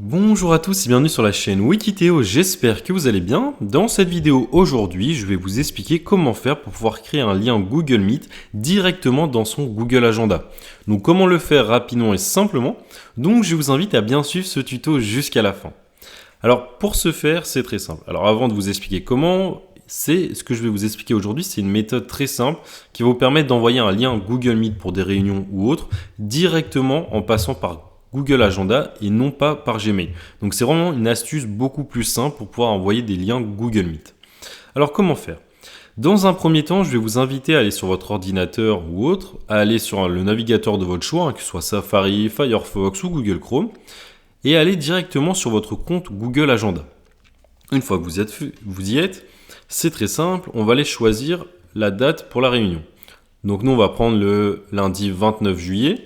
Bonjour à tous et bienvenue sur la chaîne Wikiteo, j'espère que vous allez bien. Dans cette vidéo aujourd'hui, je vais vous expliquer comment faire pour pouvoir créer un lien Google Meet directement dans son Google Agenda. Donc comment le faire rapidement et simplement. Donc je vous invite à bien suivre ce tuto jusqu'à la fin. Alors pour ce faire, c'est très simple. Alors avant de vous expliquer comment, ce que je vais vous expliquer aujourd'hui, c'est une méthode très simple qui va vous permettre d'envoyer un lien Google Meet pour des réunions ou autres directement en passant par Google Agenda et non pas par Gmail. Donc c'est vraiment une astuce beaucoup plus simple pour pouvoir envoyer des liens Google Meet. Alors comment faire ? Dans un premier temps, je vais vous inviter à aller sur votre ordinateur ou autre, à aller sur le navigateur de votre choix, que ce soit Safari, Firefox ou Google Chrome, et aller directement sur votre compte Google Agenda. Une fois que vous y êtes, c'est très simple, on va aller choisir la date pour la réunion. Donc nous on va prendre le lundi 29 juillet.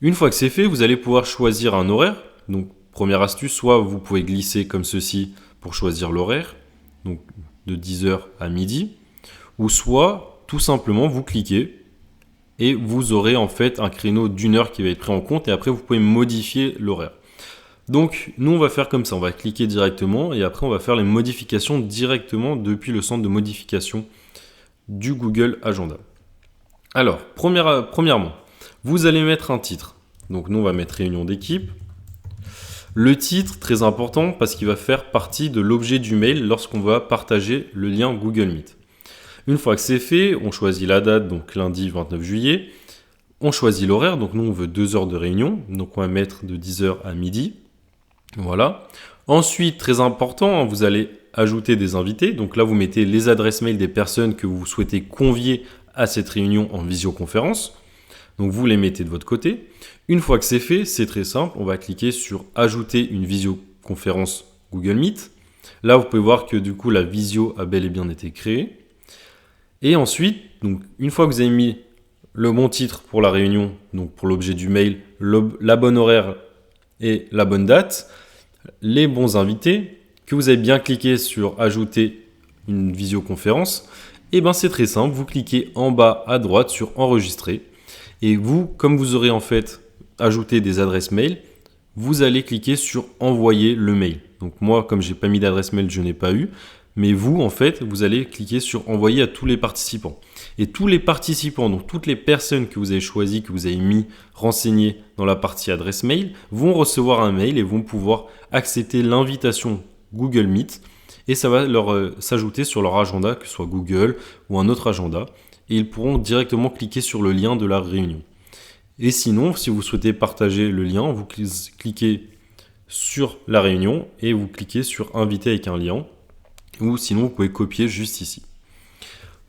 Une fois que c'est fait, vous allez pouvoir choisir un horaire. Donc, première astuce, soit vous pouvez glisser comme ceci pour choisir l'horaire, donc de 10h à midi, ou soit tout simplement vous cliquez et vous aurez en fait un créneau d'une heure qui va être pris en compte et après vous pouvez modifier l'horaire. Donc, nous on va faire comme ça, on va cliquer directement et après on va faire les modifications directement depuis le centre de modification du Google Agenda. Alors, premièrement, vous allez mettre un titre. Donc nous, on va mettre réunion d'équipe. Le titre, très important parce qu'il va faire partie de l'objet du mail lorsqu'on va partager le lien Google Meet. Une fois que c'est fait, on choisit la date, donc lundi 29 juillet. On choisit l'horaire, donc nous, on veut 2 heures de réunion. Donc on va mettre de 10h à midi. Voilà. Ensuite, très important, vous allez ajouter des invités. Donc là, vous mettez les adresses mail des personnes que vous souhaitez convier à cette réunion en visioconférence. Donc vous les mettez de votre côté. Une fois que c'est fait, c'est très simple. On va cliquer sur ajouter une visioconférence Google Meet. Là, vous pouvez voir que du coup, la visio a bel et bien été créée. Et ensuite, donc, une fois que vous avez mis le bon titre pour la réunion, donc pour l'objet du mail, la bonne horaire et la bonne date, les bons invités, que vous avez bien cliqué sur ajouter une visioconférence, et bien c'est très simple. Vous cliquez en bas à droite sur enregistrer. Et vous, comme vous aurez en fait ajouté des adresses mail, vous allez cliquer sur envoyer le mail. Donc moi, comme j'ai pas mis d'adresse mail, je n'ai pas eu. Mais vous, en fait, vous allez cliquer sur envoyer à tous les participants. Et tous les participants, donc toutes les personnes que vous avez choisies, que vous avez mis, renseignées dans la partie adresse mail, vont recevoir un mail et vont pouvoir accepter l'invitation Google Meet. Et ça va leur s'ajouter sur leur agenda, que ce soit Google ou un autre agenda. Et ils pourront directement cliquer sur le lien de la réunion. Et sinon, si vous souhaitez partager le lien, vous cliquez sur la réunion et vous cliquez sur inviter avec un lien. Ou sinon, vous pouvez copier juste ici.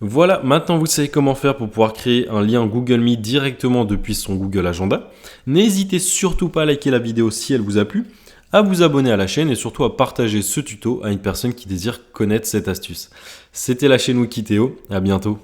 Voilà, maintenant vous savez comment faire pour pouvoir créer un lien Google Meet directement depuis son Google Agenda. N'hésitez surtout pas à liker la vidéo si elle vous a plu, à vous abonner à la chaîne et surtout à partager ce tuto à une personne qui désire connaître cette astuce. C'était la chaîne Wikiteo, à bientôt.